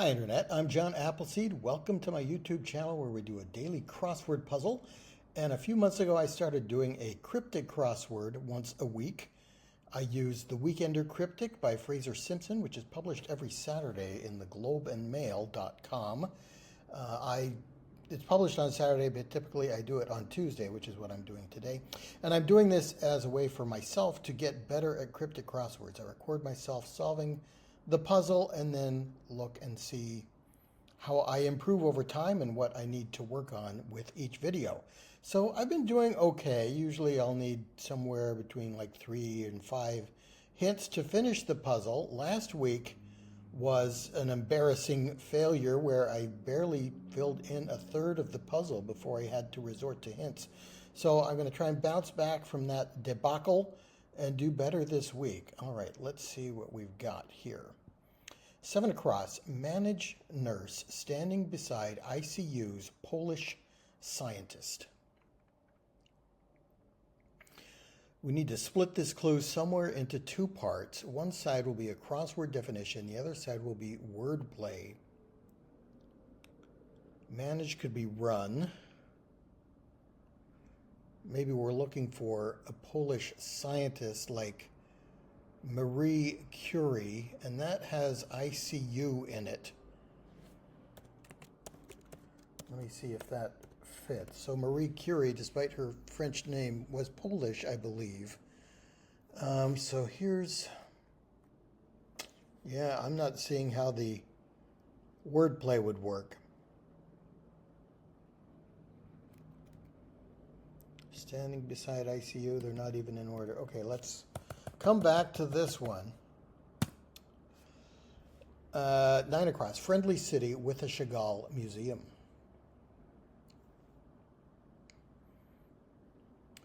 Hi Internet, I'm John Appleseed. Welcome to my YouTube channel where we do a daily crossword puzzle. And a few months ago I started doing a cryptic crossword once a week. I use The Weekender Cryptic by Fraser Simpson, which is published every Saturday in the globeandmail.com. It's published on Saturday, but typically I do it on Tuesday, which is what I'm doing today. And I'm doing this as a way for myself to get better at cryptic crosswords. I record myself solving the puzzle and then look and see how I improve over time and what I need to work on with each video. So I've been doing okay. Usually I'll need somewhere between like 3 and 5 hits to finish the puzzle. Last week was an embarrassing failure where I barely filled in a third of the puzzle before I had to resort to hints. So I'm going to try and bounce back from that debacle and do better this week. All right, let's see what we've got here. 7 across, manage nurse standing beside ICU's Polish scientist. We need to split this clue somewhere into 2 parts. One side will be a crossword definition, the other side will be wordplay. Manage could be run. Maybe we're looking for a Polish scientist like Marie Curie, and that has ICU in it. Let me see if that fits. So Marie Curie, despite her French name, was Polish, I believe. So here's, yeah, I'm not seeing how the wordplay would work. Standing beside ICU, they're not even in order. Okay, let's come back to this one. 9 across, friendly city with a Chagall museum.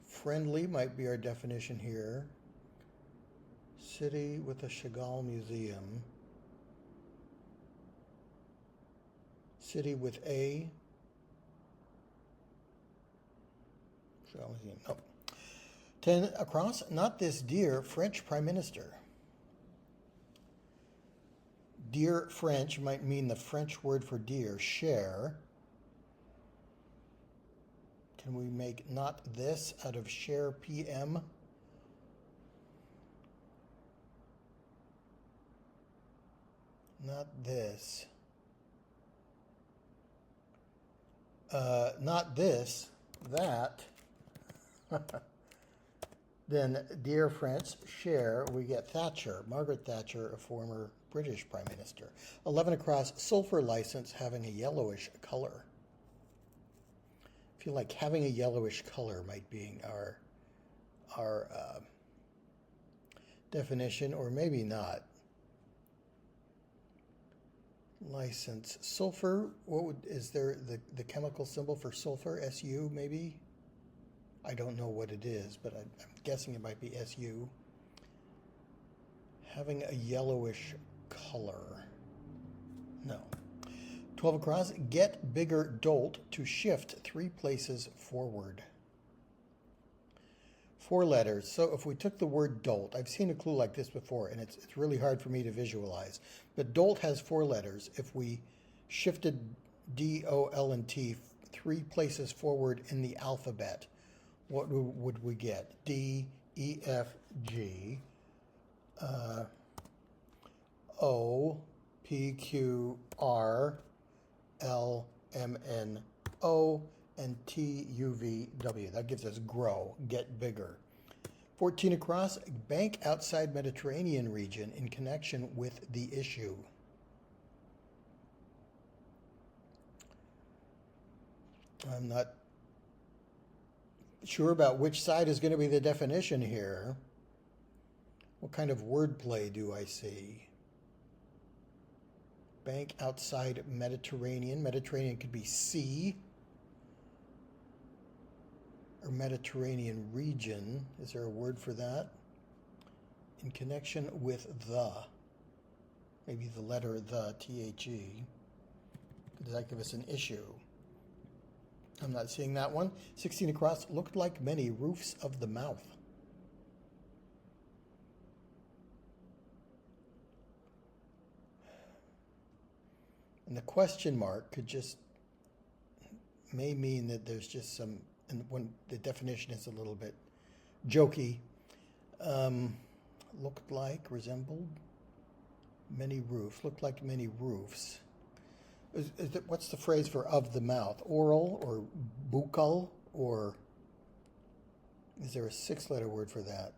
Friendly might be our definition here. City with a Chagall museum. City with a Chagall museum. No. 10 across, not this dear French Prime Minister. Dear French might mean the French word for dear, cher. Can we make not this out of cher PM? Not this. Not this, that. Then, dear French, cher, we get Thatcher, Margaret Thatcher, a former British Prime Minister. 11 across, sulfur license having a yellowish color. I feel like having a yellowish color might be our definition, or maybe not. License, sulfur, is there the chemical symbol for sulfur, SU maybe? I don't know what it is, but I'm guessing it might be SU. Having a yellowish color. No. 12 across, get bigger dolt to shift 3 places forward. 4 letters. So if we took the word dolt, I've seen a clue like this before, and it's really hard for me to visualize. But dolt has 4 letters. If we shifted D, O, L, and T 3 places forward in the alphabet, what would we get? D, E, F, G, O, P, Q, R, L, M, N, O, and T, U, V, W. That gives us grow, get bigger. 14 across, bank outside Mediterranean region in connection with the issue. I'm not sure about which side is going to be the definition here. What kind of wordplay do I see? Bank outside Mediterranean. Mediterranean could be sea or Mediterranean region. Is there a word for that? In connection with the. Maybe the letter the, T-H-E. Does that give us an issue? I'm not seeing that one. 16 across, looked like many roofs of the mouth. And the question mark could just, may mean that there's just some, and when the definition is a little bit jokey, looked like, resembled, many roofs, looked like many roofs. What's the phrase for of the mouth? Oral or buccal, or is there a 6-letter word for that?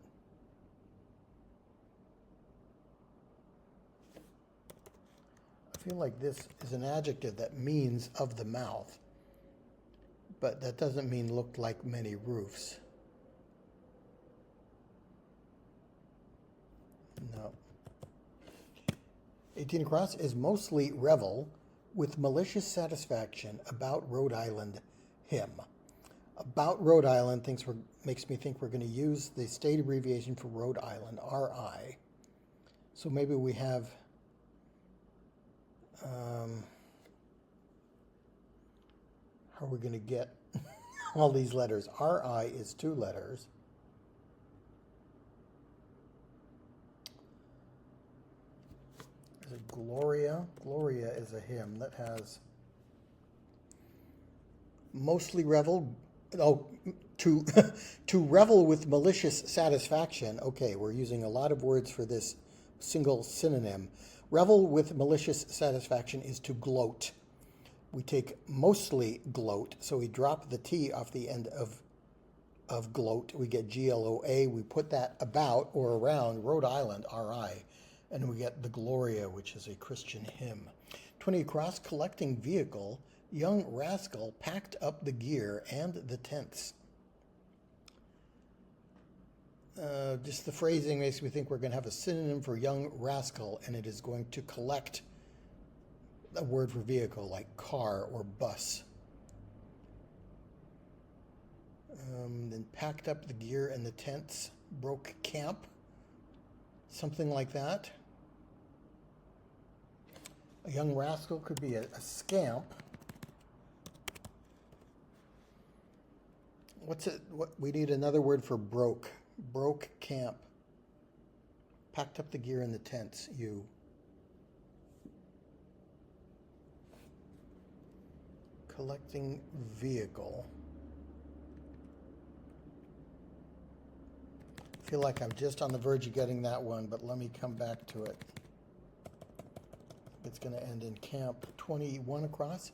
I feel like this is an adjective that means of the mouth, but that doesn't mean looked like many roofs. No. 18 across is mostly revel with malicious satisfaction about Rhode Island him. About Rhode Island makes me think we're going to use the state abbreviation for Rhode Island, RI. So maybe we have how are we going to get all these letters? RI is 2 letters. Is it Gloria? Gloria is a hymn that has mostly revel. Oh, to revel with malicious satisfaction. Okay, we're using a lot of words for this single synonym. Revel with malicious satisfaction is to gloat. We take mostly gloat, so we drop the T off the end of gloat. We get GLOA. We put that about or around Rhode Island, RI, and we get the Gloria, which is a Christian hymn. 20 across, collecting vehicle, young rascal packed up the gear and the tents. Just the phrasing makes me think we're going to have a synonym for young rascal, and it is going to collect a word for vehicle like car or bus. Then packed up the gear and the tents, broke camp, something like that. A young rascal could be a scamp. What we need another word for broke. Broke camp. Packed up the gear in the tents. You. Collecting vehicle. I feel like I'm just on the verge of getting that one, but let me come back to it. It's going to end in camp. 21 across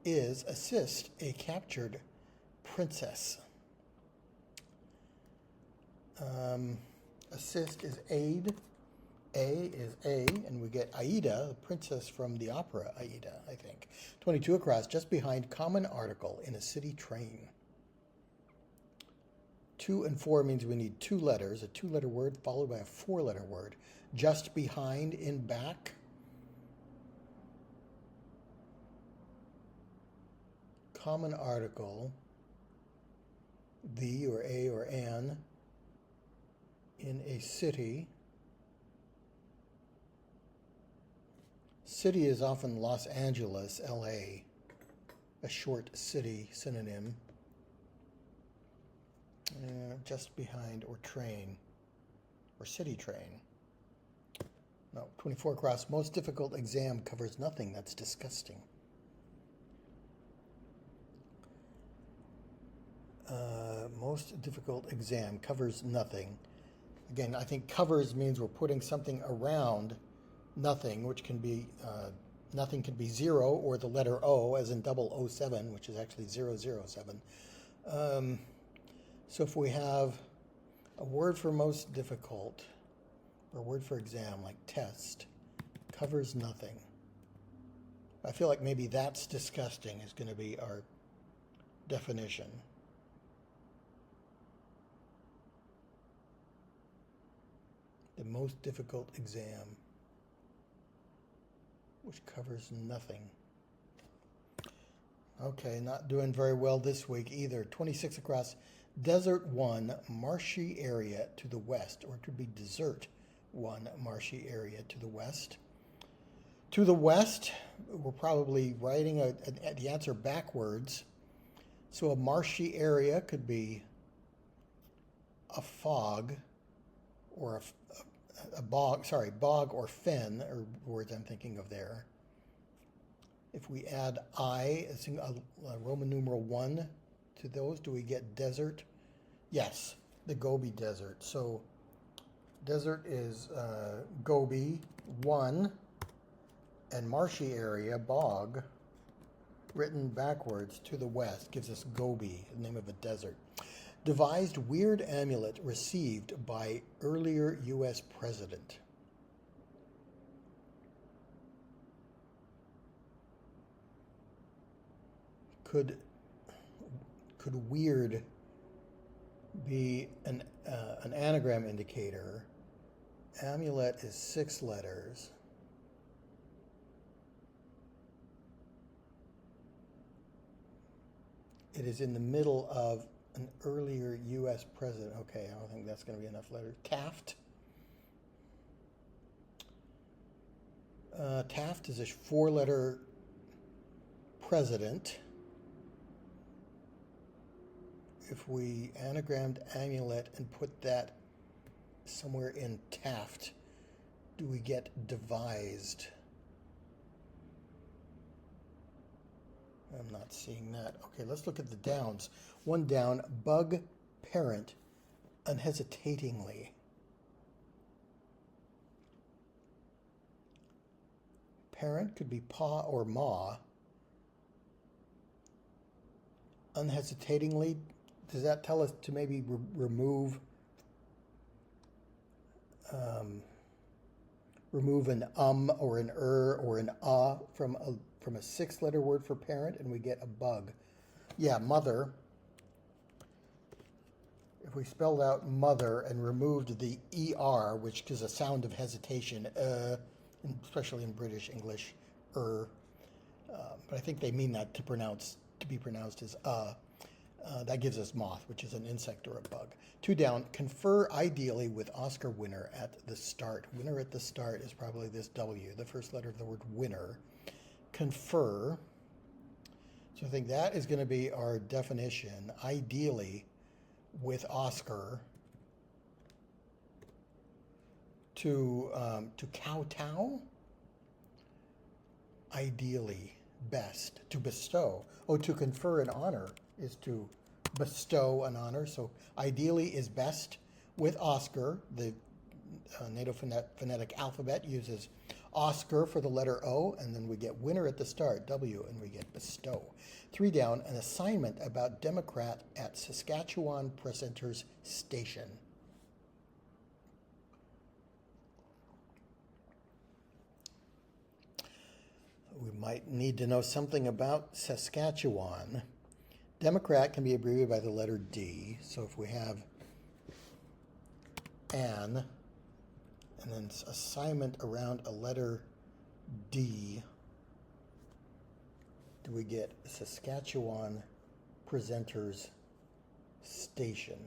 is assist a captured princess. Assist is aid. A is A, and we get Aida, the princess from the opera Aida, I think. 22 across, just behind common article in a city train. 2 and 4 means we need 2 letters, a 2-letter word followed by a 4-letter word. Just behind, in back. Common article, the or a or an, in a city. City is often Los Angeles, LA, a short city synonym. Just behind, or train, or city train. No, 24 across, most difficult exam covers nothing. That's disgusting. Most difficult exam covers nothing. Again, I think covers means we're putting something around nothing, which can be, nothing can be 0 or the letter O, as in 007, which is actually 007. So if we have a word for most difficult, or a word for exam, like test, covers nothing. I feel like maybe that's disgusting is going to be our definition. The most difficult exam, which covers nothing. Okay, not doing very well this week either. 26 across, desert 1, marshy area to the west, or it could be desert 1, marshy area to the west. To the west, we're probably writing the answer backwards. So a marshy area could be a fog, or a bog, bog or fen, or words I'm thinking of there. If we add I, a Roman numeral 1 to those, do we get desert? Yes, the Gobi Desert. So desert is Gobi, 1, and marshy area, bog, written backwards to the west, gives us Gobi, the name of a desert. Devised weird amulet received by earlier U.S. president. Could weird be an anagram indicator? Amulet is 6 letters. It is in the middle of an earlier U.S. president. Okay, I don't think that's going to be enough letters. Taft. Taft is a 4-letter president. If we anagrammed amulet and put that somewhere in Taft, do we get devised? I'm not seeing that. Okay, let's look at the downs. 1 down, bug parent unhesitatingly. Parent could be pa or ma. Unhesitatingly, does that tell us to maybe remove an or an or an from a 6-letter word for parent, and we get a bug? Yeah, mother. If we spelled out mother and removed the ER, which is a sound of hesitation, especially in British English, but I think they mean that to be pronounced as that gives us moth, which is an insect or a bug. 2 down, confer ideally with Oscar winner at the start. Winner at the start is probably this W, the first letter of the word winner. Confer. So I think that is going to be our definition. Ideally with Oscar to kowtow. Ideally best. To bestow. Oh, to confer an honor is to bestow an honor. So ideally is best with Oscar. The Native phonetic alphabet uses Oscar for the letter O, and then we get winner at the start, W, and we get bestow. 3 down, an assignment about Democrat at Saskatchewan Presenters Station. We might need to know something about Saskatchewan. Democrat can be abbreviated by the letter D. So if we have an, and then assignment around a letter D, do we get Saskatchewan Presenters Station?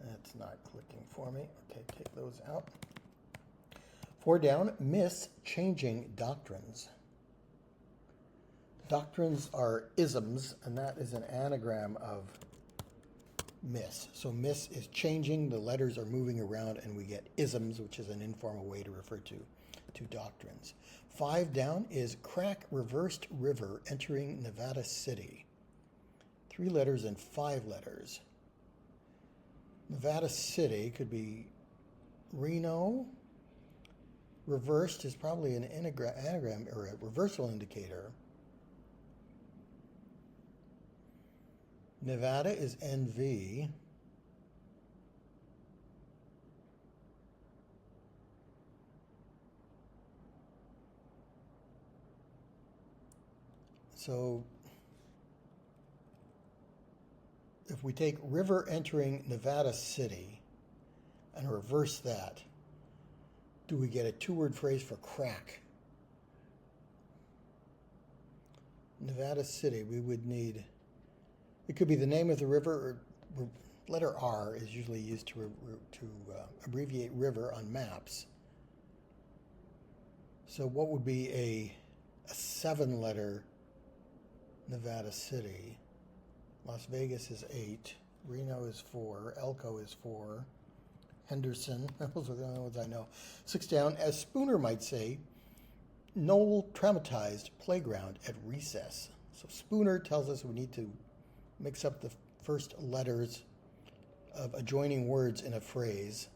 That's not clicking for me. Okay, take those out. 4 down, miss changing doctrines. Doctrines are isms, and that is an anagram of miss. So miss is changing, the letters are moving around, and we get isms, which is an informal way to refer to doctrines. 5 down is crack reversed river entering Nevada City. 3 letters and 5 letters. Nevada City could be Reno. Reversed is probably an anagram or a reversal indicator. Nevada is NV. So if we take river entering Nevada City and reverse that, do we get a 2-word phrase for crack? Nevada City, we would need, it could be the name of the river, or letter R is usually used to abbreviate river on maps. So what would be a 7-letter Nevada City? Las Vegas is 8, Reno is 4, Elko is 4, Henderson, those are the only ones I know. 6 down, as Spooner might say, Noel traumatized playground at recess. So Spooner tells us we need to mix up the first letters of adjoining words in a phrase.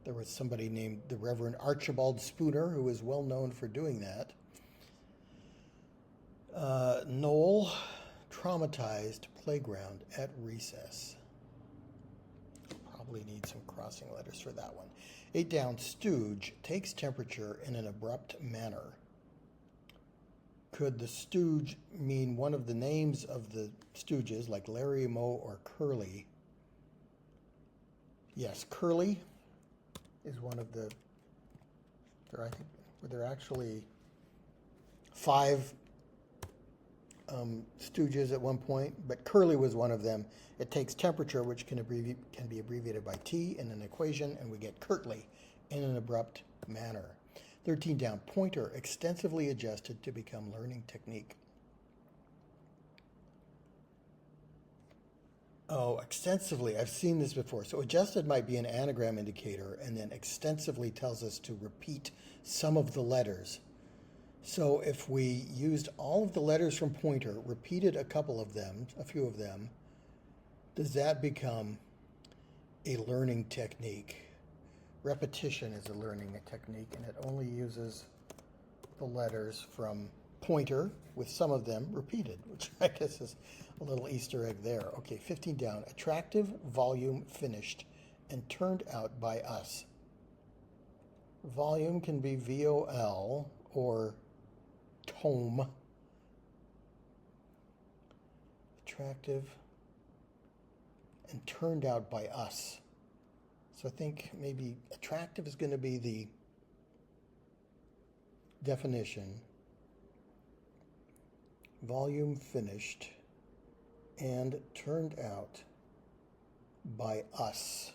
There was somebody named the Reverend Archibald Spooner who was well known for doing that. Noel traumatized playground at recess. Probably need some crossing letters for that one. 8 down, stooge takes temperature in an abrupt manner. Could the stooge mean one of the names of the stooges, like Larry, Moe, or Curly? Yes, Curly is one of the, I think there are actually 5 stooges at one point, but Curly was one of them. It takes temperature, which can be abbreviated by T in an equation, and we get curtly in an abrupt manner. 13 down, pointer extensively adjusted to become learning technique. Oh, extensively. I've seen this before. So adjusted might be an anagram indicator, and then extensively tells us to repeat some of the letters. So if we used all of the letters from pointer, repeated a few of them, does that become a learning technique? Repetition is a learning technique, and it only uses the letters from pointer with some of them repeated, which I guess is a little Easter egg there. Okay, 15 down. Attractive, volume, finished, and turned out by us. Volume can be VOL or tome. Attractive and turned out by us. So I think maybe attractive is going to be the definition. Volume finished and turned out by us.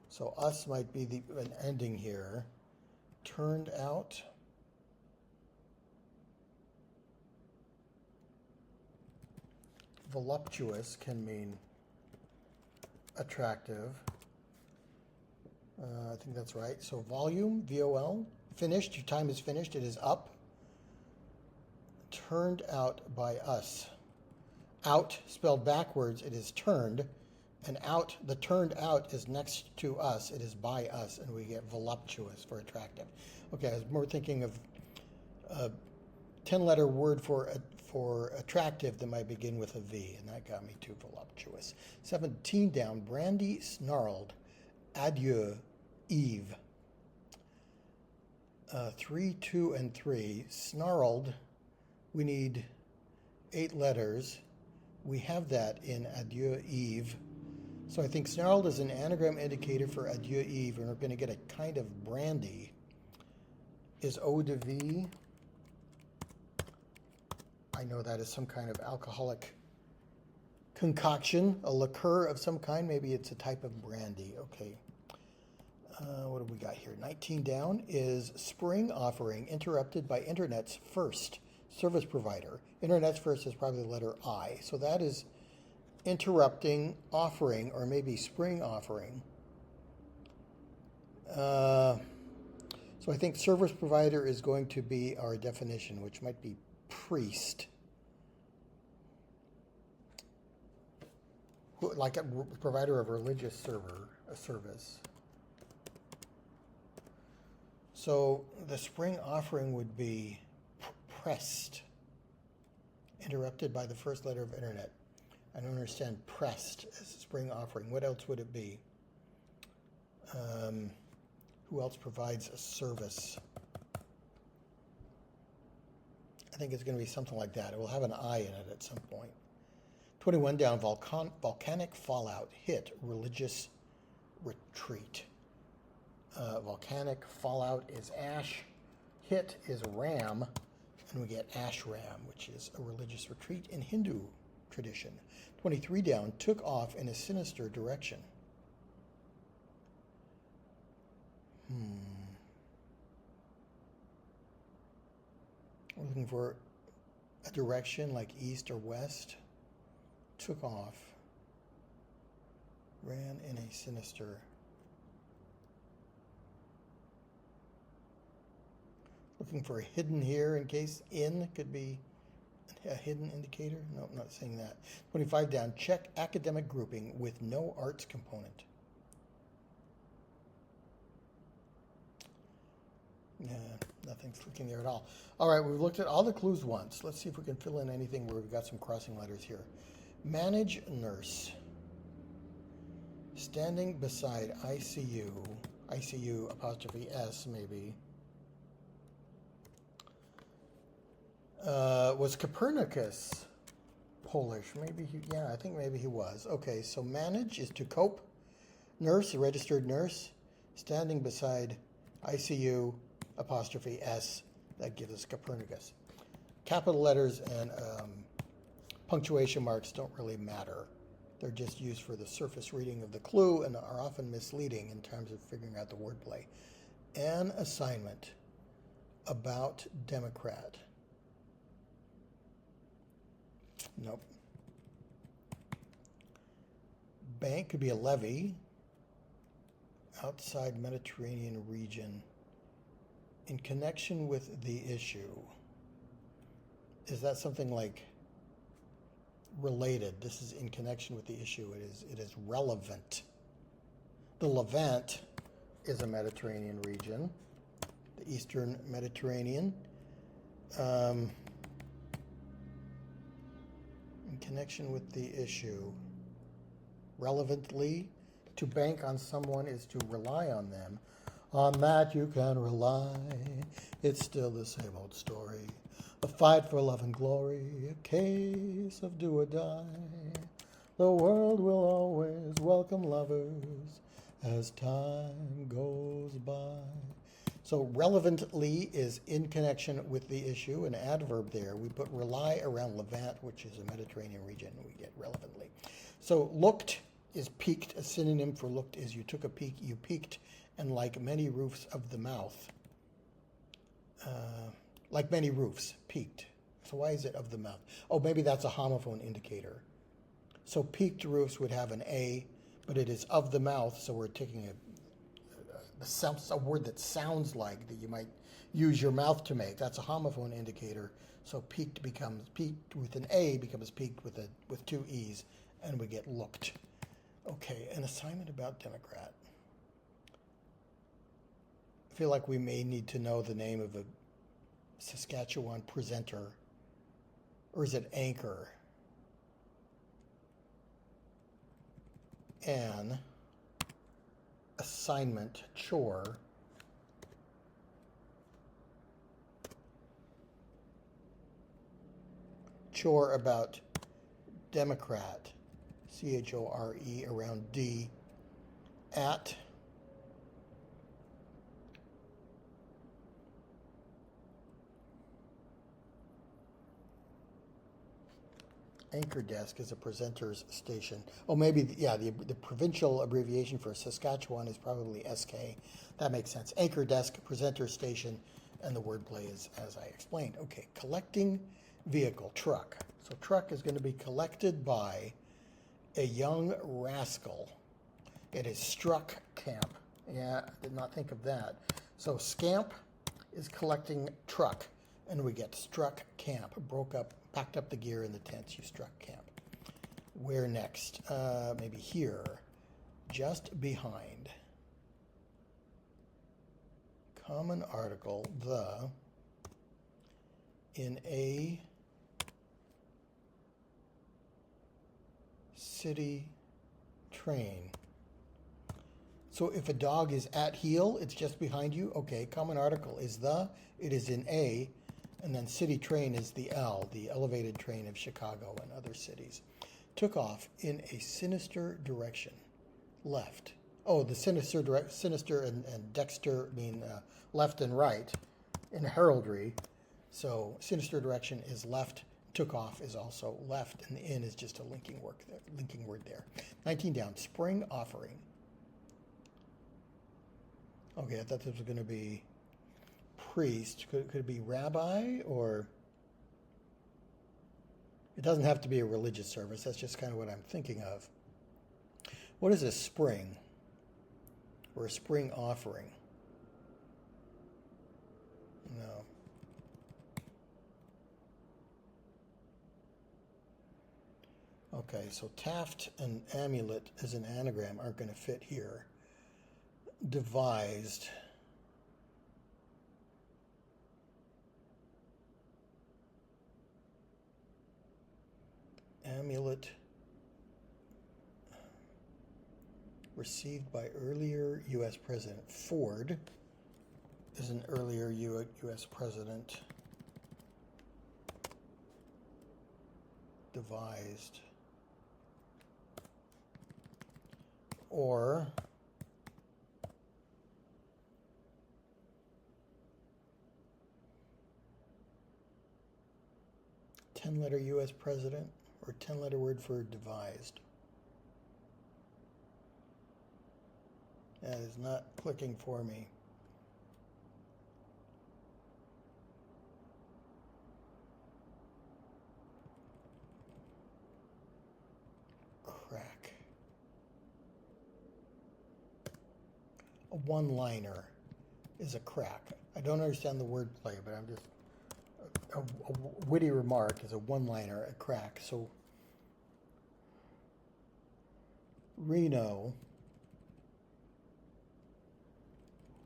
So us might be an ending here. Turned out. Voluptuous can mean attractive. I think that's right. So volume, VOL, finished, your time is finished, it is up. Turned out by us. Out, spelled backwards, it is turned. And out, the turned out is next to us, it is by us, and we get voluptuous for attractive. Okay, I was more thinking of a 10-letter word for attractive that might begin with a V, and that got me too voluptuous. 17 down, Brandy snarled, adieu, Eve. 3, 2, and 3, snarled, we need 8 letters. We have that in adieu, Eve. So I think snarled is an anagram indicator for adieu, Eve, and we're going to get a kind of brandy. Is eau de vie? I know that is some kind of alcoholic concoction, a liqueur of some kind. Maybe it's a type of brandy. Okay. What do we got here? 19 down is spring offering interrupted by Internet's first service provider. Internet's first is probably the letter I. So that is interrupting, offering, or maybe spring offering. So I think service provider is going to be our definition, which might be priest. Like a provider of religious service. So the spring offering would be pressed, interrupted by the first letter of internet. I don't understand pressed as a spring offering. What else would it be? Who else provides a service? I think it's going to be something like that. It will have an I in it at some point. 21 down, volcanic fallout hit religious retreat. Volcanic fallout is ash, hit is ram, and we get ashram, which is a religious retreat in Hindu tradition. 23 down, took off in a sinister direction. We're looking for a direction like east or west. Took off. Ran in a sinister. Looking for a hidden here in case in could be a hidden indicator. No, I'm not saying that. 25 down, check academic grouping with no arts component. Yeah, nothing's clicking there at all. All right, we've looked at all the clues once. Let's see if we can fill in anything where we've got some crossing letters here. Manage nurse. Standing beside ICU. ICU apostrophe S maybe. Was Copernicus Polish? Maybe he, yeah, I think maybe he was. Okay, so manage is to cope. Nurse, a registered nurse. Standing beside ICU apostrophe S, that gives us Copernicus. Capital letters and punctuation marks don't really matter. They're just used for the surface reading of the clue and are often misleading in terms of figuring out the wordplay. An assignment about Democrat. Nope. Bank could be a levy. Outside Mediterranean region. In connection with the issue. Is that something like related? This is in connection with the issue. It is relevant. The Levant is a Mediterranean region. The Eastern Mediterranean. In connection with the issue. Relevantly, to bank on someone is to rely on them. On that you can rely. It's still the same old story. A fight for love and glory, a case of do or die. The world will always welcome lovers as time goes by. So relevantly is in connection with the issue, an adverb there. We put rely around Levant, which is a Mediterranean region. We get relevantly. So looked is peeked. A synonym for looked is you took a peek, you peeked. And like many roofs of the mouth, like many roofs, peaked. So why is it of the mouth? Oh, maybe that's a homophone indicator. So peaked roofs would have an A, but it is of the mouth, so we're taking a word that sounds like that you might use your mouth to make. That's a homophone indicator. So peaked becomes peaked with an A becomes peaked with two E's, and we get looked. Okay, an assignment about Democrat. I feel like we may need to know the name of a Saskatchewan presenter. Or is it anchor? An assignment, chore. Chore about Democrat. C-H-O-R-E around D. At anchor desk is a presenter's station. Oh, maybe, yeah, the provincial abbreviation for Saskatchewan is probably SK. That makes sense. Anchor desk, presenter station, and the wordplay is as I explained. Okay, collecting vehicle, truck. So truck is going to be collected by a young rascal. It is struck camp. Yeah, I did not think of that. So scamp is collecting truck, and we get struck camp, broke up, packed up the gear in the tents, you struck camp. Where next? Maybe here, just behind. Common article, the, in a city train. So if a dog is at heel, it's just behind you. Okay, common article is the, it is in A, and then city train is the L, the elevated train of Chicago and other cities. Took off in a sinister direction, left. Oh, the sinister and dexter mean left and right in heraldry. So sinister direction is left. Took off is also left, and the in is just a linking word there. 19 down, spring offering. Okay, I thought this was going to be priest. Could it be rabbi, or it doesn't have to be a religious service. That's just kind of what I'm thinking of. What is a spring or a spring offering? No. Okay, so Taft and amulet as an anagram aren't going to fit here. Devised. Amulet received by earlier U.S. President. Ford is an earlier U.S. President. Devised. Or ten-letter U.S. President, or 10-letter word for devised. That is not clicking for me. Crack. A one-liner is a crack. I don't understand the wordplay, but I'm just... A witty remark is a one-liner, a crack. So, Reno,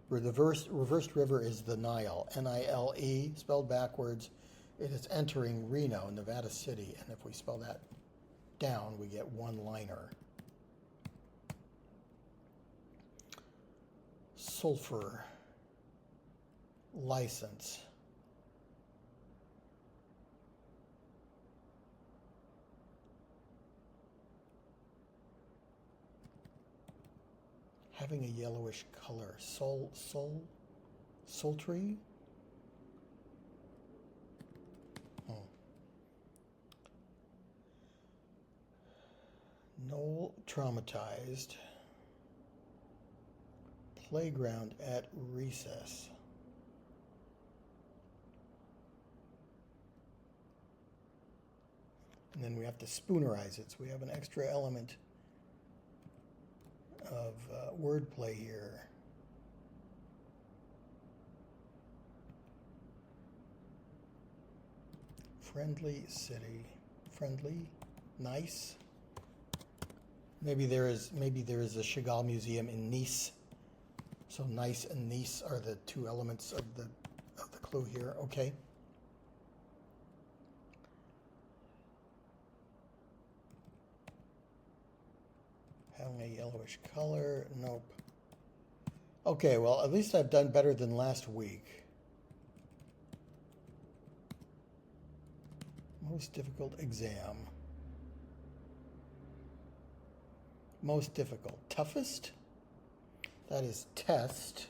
where the reversed river is the Nile, N-I-L-E, spelled backwards. It is entering Reno, Nevada City, and if we spell that down, we get one-liner. Sulfur, license. Having a yellowish color. Sultry? Oh. Knoll, traumatized. Playground at recess. And then we have to spoonerize it, so we have an extra element of wordplay here. Friendly city. Friendly, nice. Maybe there is a Chagall Museum in Nice. So nice and Nice are the two elements of the clue here. Okay. Having a yellowish color. Nope. Okay, well, at least I've done better than last week. Most difficult exam. Most difficult. Toughest? That is test.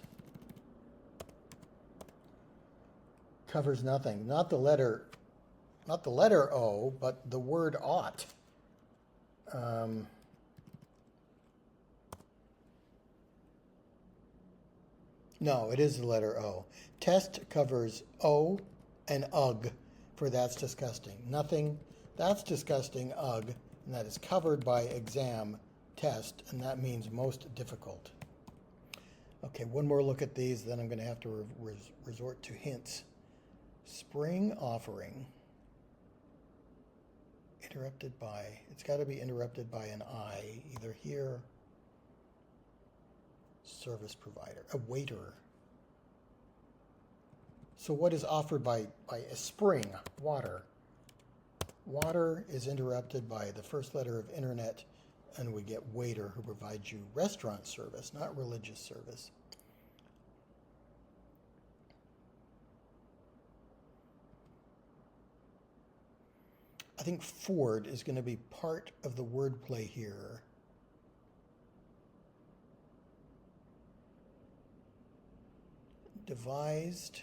Covers nothing. Not the letter O, but the word ought. No, it is the letter O. Test covers O and ugh for that's disgusting. Nothing, that's disgusting, ugh, and that is covered by exam, test, and that means most difficult. Okay, one more look at these, then I'm going to have to resort to hints. Spring offering. Interrupted by, it's got to be interrupted by an I, either here, service provider, a waiter. So what is offered by a spring? Water. Water is interrupted by the first letter of internet, and we get waiter, who provides you restaurant service, not religious service. I think Ford is going to be part of the wordplay here. Devised.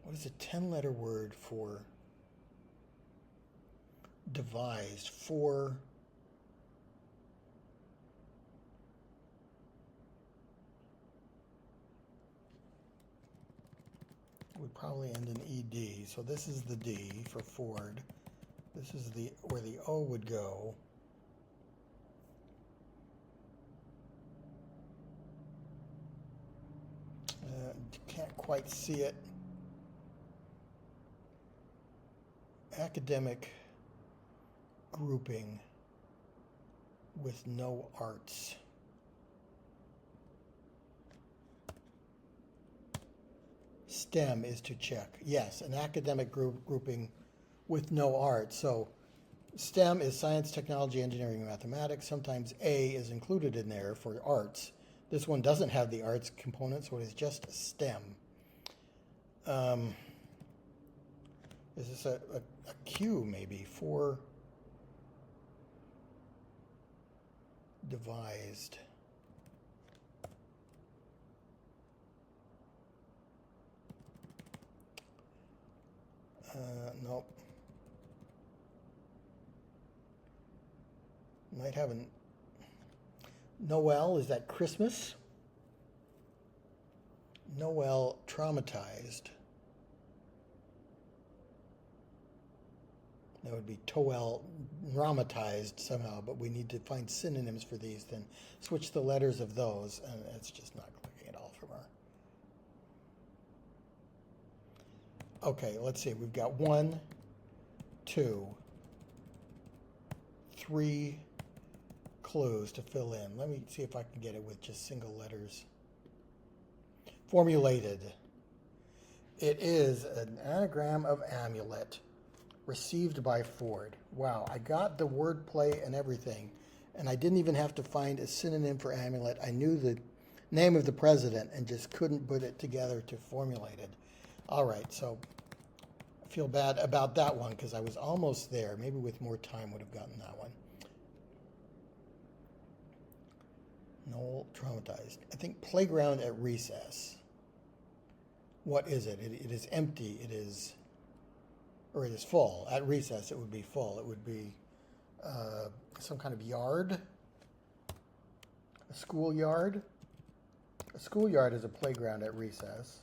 What is a 10-letter word for devised? For would probably end in ED. So this is the D for Ford. This is the where the O would go. Can't quite see it. Academic. grouping with no arts. STEM is to check. Yes, an academic grouping with no art. So STEM is science, technology, engineering, and mathematics. Sometimes A is included in there for arts. This one doesn't have the arts component, so it is just STEM. Is this a Q maybe for devised? Nope. Might have an Noel. Is that Christmas? Noel traumatized. That would be Toel traumatized somehow, but we need to find synonyms for these, then switch the letters of those, and it's just not clicking at all from our... Okay, let's see. We've got 1, 2, 3 clues to fill in. Let me see if I can get it with just single letters. Formulated. It is an anagram of amulet received by Ford. Wow, I got the wordplay and everything, and I didn't even have to find a synonym for amulet. I knew the name of the president and just couldn't put it together to formulate it. All right, so I feel bad about that one because I was almost there. Maybe with more time would have gotten that one. Noel traumatized. I think playground at recess. What is it? It is empty. It is, or it is full. At recess, it would be full. It would be some kind of yard. A schoolyard. A schoolyard is a playground at recess.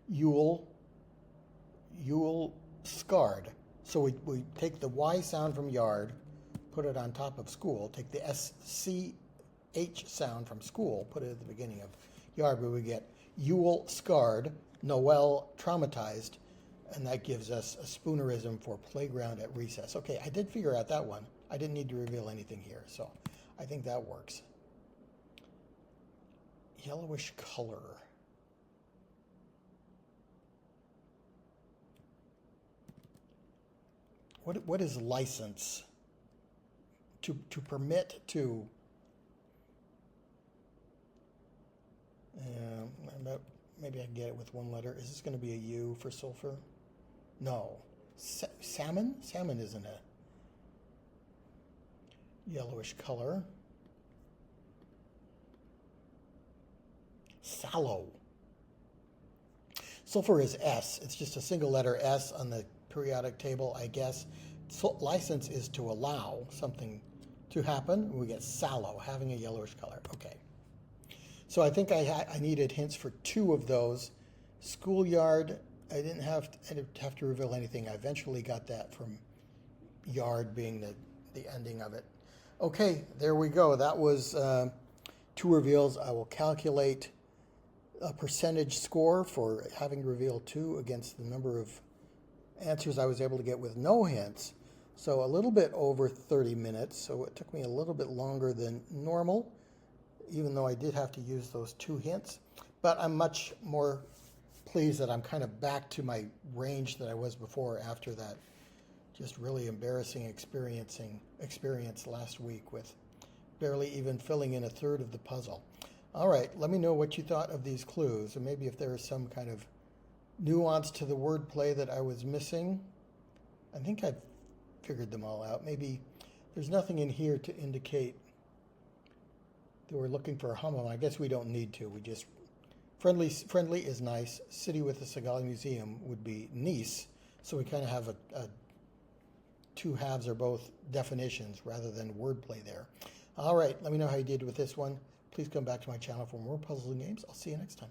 Yule scarred. So we take the Y sound from yard, put it on top of school, take the SCH sound from school, put it at the beginning of yard, where we get Yule scarred, Noel traumatized, and that gives us a spoonerism for playground at recess. Okay, I did figure out that one. I didn't need to reveal anything here, so I think that works. Yellowish color. What is license? To permit to. Maybe I can get it with one letter. Is this going to be a U for sulfur? No. Salmon? Salmon isn't a yellowish color. Sallow. Sulfur is S. It's just a single letter S on the periodic table, I guess. So license is to allow something to happen. We get sallow, having a yellowish color. Okay. So I think I needed hints for 2 of those. Schoolyard, I didn't have to reveal anything. I eventually got that from yard being the ending of it. Okay, there we go. That was 2 reveals. I will calculate a percentage score for having revealed 2 against the number of answers I was able to get with no hints. So a little bit over 30 minutes. So it took me a little bit longer than normal, even though I did have to use those 2 hints. But I'm much more pleased that I'm kind of back to my range that I was before after that just really embarrassing experience last week with barely even filling in a third of the puzzle. All right, let me know what you thought of these clues, and maybe if there is some kind of nuance to the wordplay that I was missing. I think I've figured them all out. Maybe there's nothing in here to indicate that we're looking for a hummum. I guess we don't need to. We just friendly is nice. City with a Segali Museum would be Nice. So we kind of have a 2 halves are both definitions rather than wordplay there. All right, let me know how you did with this one. Please come back to my channel for more puzzles and games. I'll see you next time.